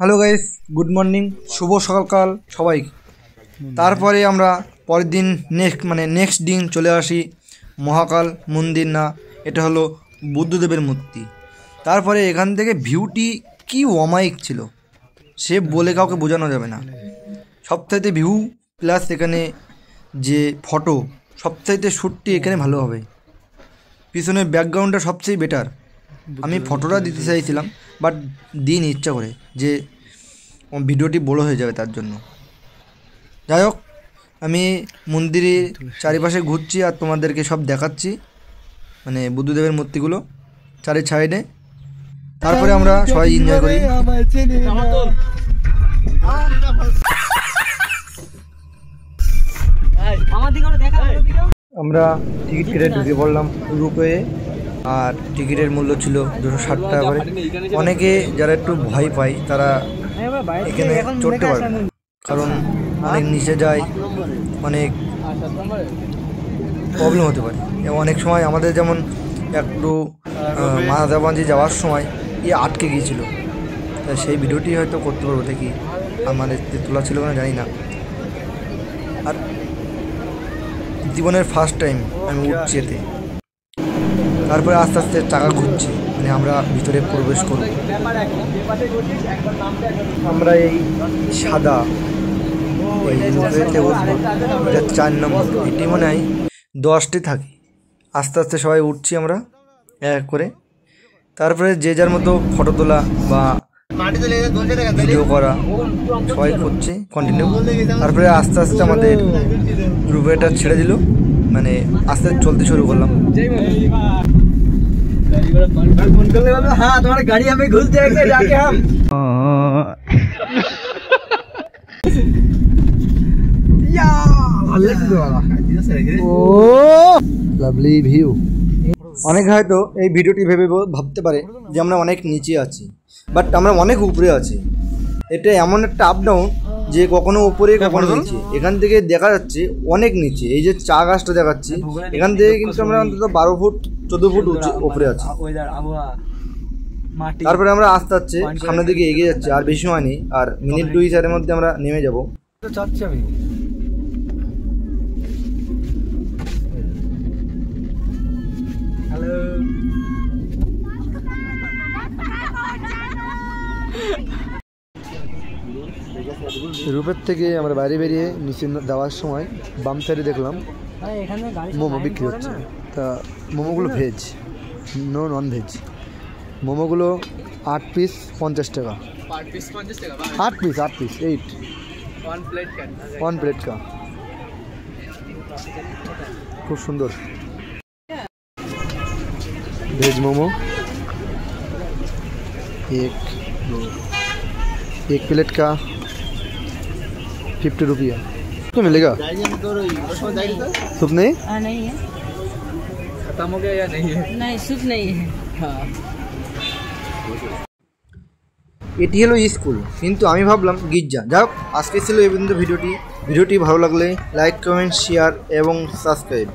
Hello guys, good morning, শুভ সকাল সবাই। তারপরে আমরা পরের দিন নেক্সট দিন চলে আসি মহাকাল মন্দির, না এটা হলো বুদ্ধদেবের মূর্তি। তারপরে এখান থেকে ভিউটি কি অমায়িক ছিল, সে বলে কাউকে বোঝানো যাবে না। সবচাইতে ভিউ প্লাস এখানে যে ফটো, সবচাইতে শ্যুটটি এখানে ভালো হবে। পিছনের ব্যাকগ্রাউন্ডটা সবচেয়ে বেটার। আমি ফটোটা দিতে চাইছিলাম বাট দিইনি ইচ্ছা করে, যে ভিডিওটি বড় হয়ে যাবে তার জন্য। যাই হোক, আমি মন্দিরের চারিপাশে ঘুরছি আর তোমাদেরকে সব দেখাচ্ছি, মানে বুদ্ধদেবের মূর্তিগুলো চারি সাইডে। তারপরে আমরা সবাই এনজয় করি। আমরা টিকিট কেটে ঢুকে পড়লাম রূপে, আর টিকিটের মূল্য ছিল 260 টাকা করে। অনেকে যারা একটু ভয় পায় তারা এখানে চড়তে পারবে না, কারণ অনেক নিচে যায়, অনেক প্রবলেম হতে পারে। এবং অনেক সময় আমাদের যেমন একটু মাদাবাঞ্জি যাওয়ার সময় আটকে গিয়েছিল, তাই সেই ভিডিওটি হয়তো করতে পারবো, দেখি আমাদের তোলা ছিল না জানি না। আর জীবনের ফার্স্ট টাইম আমি উঠছি এতে। তারপরে আস্তে আস্তে টাকা ঘুরছি, মানে আমরা ভিতরে প্রবেশ করব। আমরা এই সাদা এই রূপেতে উঠবো, এটা 4 নম্বর, এটি মনে হয় 10টি থাকে। আস্তে আস্তে সবাই উঠছি আমরা এক করে। তারপরে যে যার মতো ফটো তোলা বা ভিডিও করা সবাই করছে কন্টিনিউ। তারপরে আস্তে আস্তে আমাদের রূপেটা ছেড়ে দিল, মানে আস্তে চলতে শুরু করলাম। हाँ तुम्हारी गाड़ी हमें घुस जाएंगे जाके हम। Lovely view. অনেক হয়তো এই ভিডিওটি ভেবে ভাবতে পারে যে আমরা অনেক নিচে আছি, বাট আমরা অনেক উপরে আছি। এটা এমন একটা আপ ডাউন যে কখনো উপরে কখনো নিচে। এখান থেকে দেখা যাচ্ছে অনেক নিচে, এই যে চা গাছটা দেখাচ্ছি, এখান থেকে কিন্তু আমরা অন্তত 12 ফুট 14 ফুট উপরে আছি। তারপরে আমরা আস্তে আস্তে সামনের দিকে এগিয়ে যাচ্ছি, আর বেশি সময় নেই, আর মিনিট 2-4-এর মধ্যে আমরা নেমে যাব। রূপের থেকে আমরা বাইরে বেরিয়ে নিচে যাওয়ার সময় বাম সাইডে দেখলাম মোমো বিক্রি হচ্ছে। তা মোমোগুলো ভেজ, নন ভেজ। মোমোগুলো 8 পিস 50 টাকা। 8 পিস 8 1 প্লেট का। খুব সুন্দর ভেজ মোমো। एक प्लेट का 50 रुपया। तो मिलेगा सूप नहीं? नहीं है, खत्म हो गया या नहीं है? नहीं सूप नहीं है। हाँ। এটি হলো স্কুল, কিন্তু আমি ভাবলাম গির্জা। যাই হোক, আজকে ছিল এই পর্যন্ত ভিডিওটি ভালো লাগলে লাইক, কমেন্ট, শেয়ার এবং সাবস্ক্রাইব।